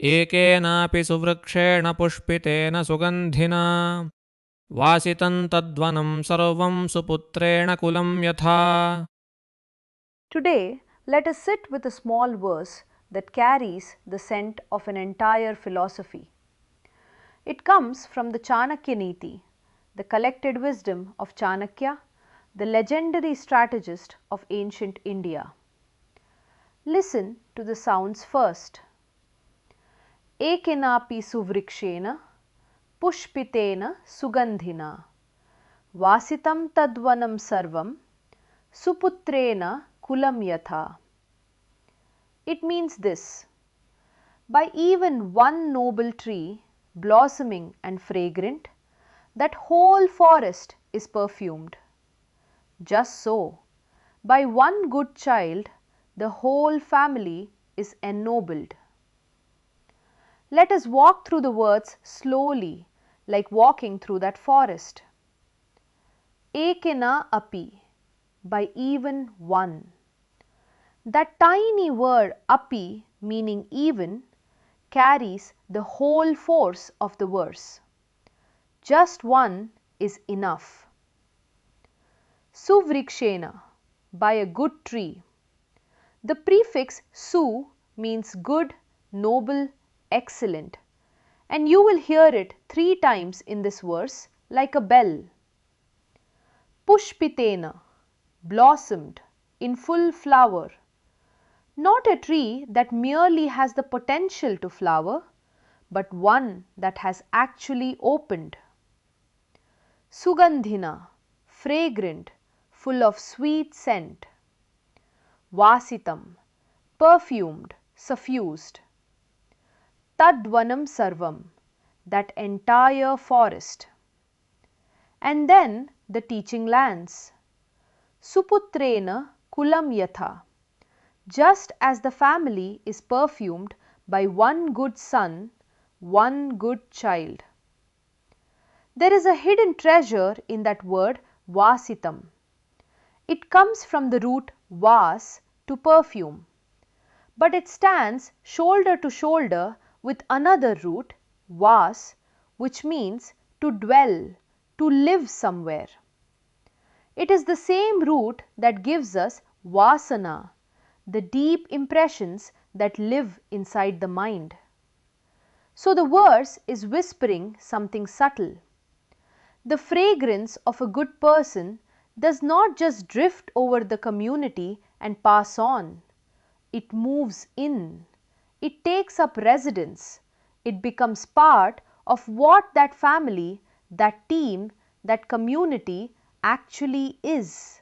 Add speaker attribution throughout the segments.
Speaker 1: एकेनापि सुवृक्षेण पुष्पितेन सुगन्धिना वासितं तद्वनं सर्वं सुपुत्रेण कुलं यथा.
Speaker 2: Today, let us sit with a small verse that carries the scent of an entire philosophy. It comes from the Chanakya Niti, the collected wisdom of Chanakya, the legendary strategist of ancient India. Listen to the sounds first. Ekenapi suvrikshena pushpitena sugandhina vāsitam tadvanam sarvam suputrena kulam yatha. It means this: by even one noble tree blossoming and fragrant, that whole forest is perfumed. Just so, by one good child, the whole family is ennobled. Let us walk through the words slowly, like walking through that forest. Ekena api, by even one. That tiny word api, meaning even, carries the whole force of the verse. Just one is enough. Suvrikshena, by a good tree. The prefix su means good, noble, excellent, and you will hear it 3 times in this verse like a bell. Pushpitena, blossomed, in full flower. Not a tree that merely has the potential to flower, but one that has actually opened. Sugandhina, fragrant, full of sweet scent. Vāsitam, perfumed, suffused. Tadvanam sarvam, that entire forest. And then the teaching lands. Suputrena kulam yatha, just as the family is perfumed by one good son, one good child. There is a hidden treasure in that word vāsitam. It comes from the root vas, to perfume, but it stands shoulder to shoulder with another root vas, which means to dwell, to live somewhere. It is the same root that gives us vasana, the deep impressions that live inside the mind. So the verse is whispering something subtle. The fragrance of a good person does not just drift over the community and pass on. It moves in. It takes up residence. It becomes part of what that family, that team, that community actually is.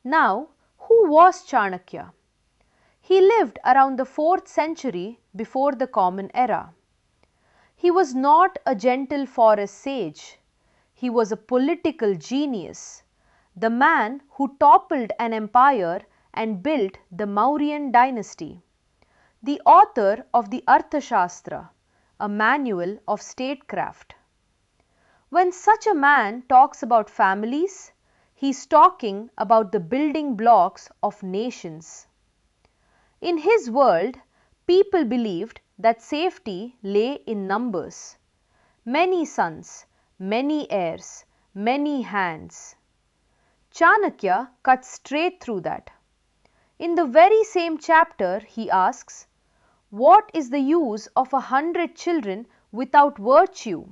Speaker 2: Now, who was Chanakya? He lived around the 4th century before the Common Era. He was not a gentle forest sage. He was a political genius, the man who toppled an empire and built the Mauryan dynasty, the author of the Arthashastra, a manual of statecraft. When such a man talks about families, he is talking about the building blocks of nations. In his world, people believed that safety lay in numbers. Many sons, many heirs, many hands. Chanakya cuts straight through that. In the very same chapter, he asks, what is the use of 100 children without virtue?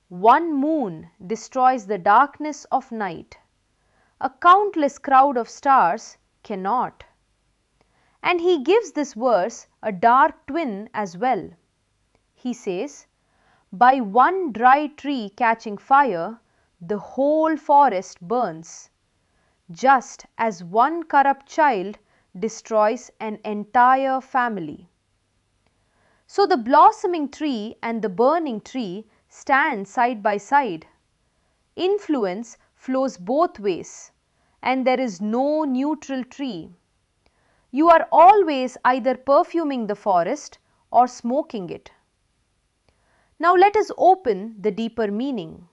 Speaker 2: One moon destroys the darkness of night. A countless crowd of stars cannot. And he gives this verse a dark twin as well. He says, by one dry tree catching fire, the whole forest burns, just as one corrupt child destroys an entire family. So the blossoming tree and the burning tree stand side by side. Influence flows both ways, and there is no neutral tree. You are always either perfuming the forest or smoking it. Now let us open the deeper meaning.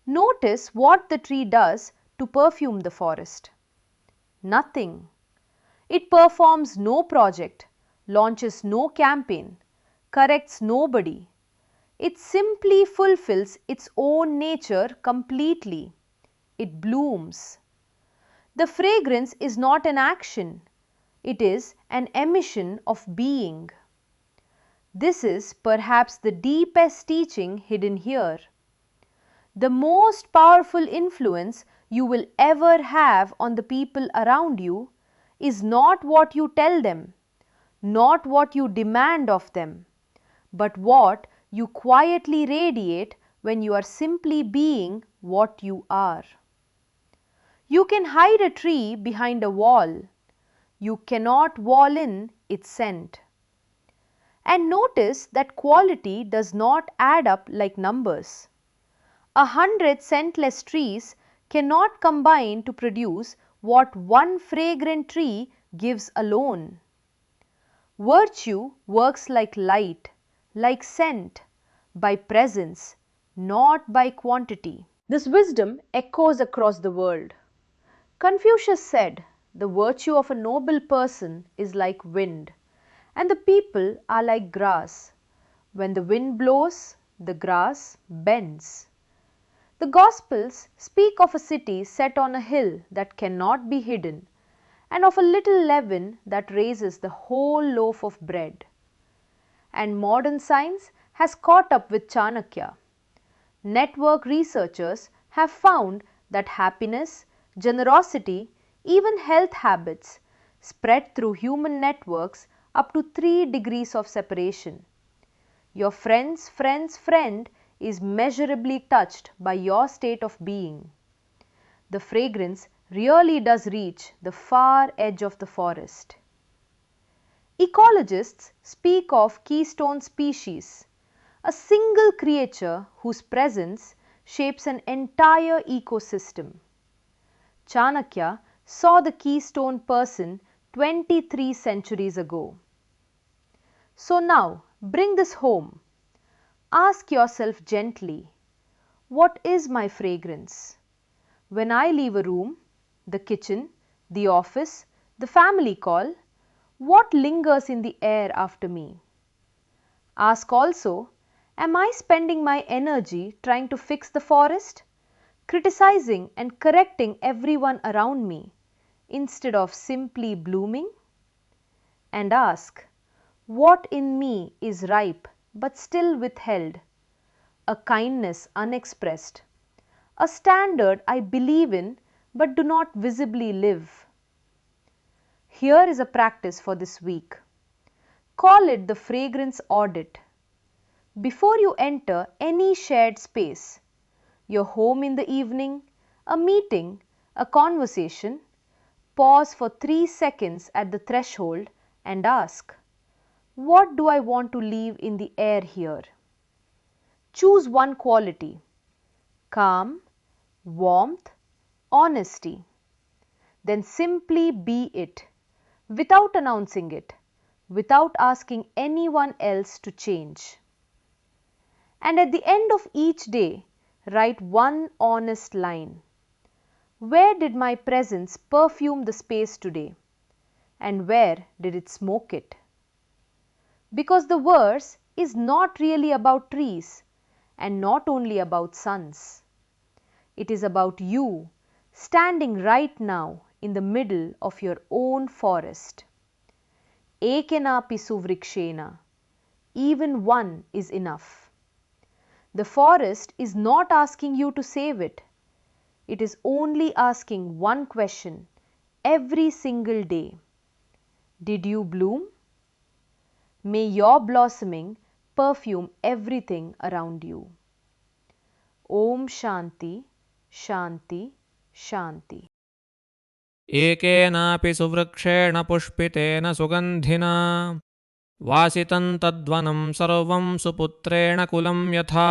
Speaker 2: Notice what the tree does to perfume the forest. Nothing. It performs no project, launches no campaign, corrects nobody. It simply fulfills its own nature completely. It blooms. The fragrance is not an action, it is an emission of being. This is perhaps the deepest teaching hidden here. The most powerful influence you will ever have on the people around you is not what you tell them, not what you demand of them, but what you quietly radiate when you are simply being what you are. You can hide a tree behind a wall. You cannot wall in its scent. And notice that quality does not add up like numbers. 100 scentless trees cannot combine to produce what one fragrant tree gives alone. Virtue works like light, like scent, by presence, not by quantity. This wisdom echoes across the world. Confucius said, "The virtue of a noble person is like wind, and the people are like grass. When the wind blows, the grass bends." The Gospels speak of a city set on a hill that cannot be hidden, and of a little leaven that raises the whole loaf of bread. And modern science has caught up with Chanakya. Network researchers have found that happiness, generosity, even health habits spread through human networks up to 3 degrees of separation. Your friend's friend's friend is measurably touched by your state of being. The fragrance really does reach the far edge of the forest. Ecologists speak of keystone species, a single creature whose presence shapes an entire ecosystem. Chanakya saw the keystone person 23 centuries ago. So now, bring this home. Ask yourself gently, what is my fragrance? When I leave a room, the kitchen, the office, the family call, what lingers in the air after me? Ask also, am I spending my energy trying to fix the forest, criticizing and correcting everyone around me instead of simply blooming? And ask, what in me is ripe but still withheld? A kindness unexpressed, a standard I believe in but do not visibly live. Here is a practice for this week. Call it the Fragrance Audit. Before you enter any shared space, your home in the evening, a meeting, a conversation, pause for 3 seconds at the threshold and ask, what do I want to leave in the air here? Choose one quality: calm, warmth, honesty. Then simply be it, without announcing it, without asking anyone else to change. And at the end of each day, write one honest line. Where did my presence perfume the space today? And where did it smoke it? Because the verse is not really about trees and not only about suns. It is about you standing right now in the middle of your own forest. Ekenapi suvrikshena. Even one is enough. The forest is not asking you to save it. It is only asking one question every single day. Did you bloom? May your blossoming perfume everything around you. Om Shanti, Shanti, Shanti.
Speaker 1: एकेनापि सुवृक्षेण पुष्पितेन सुगन्धिना वासितं तद्वनं सर्वं सुपुत्रेण कुलं यथा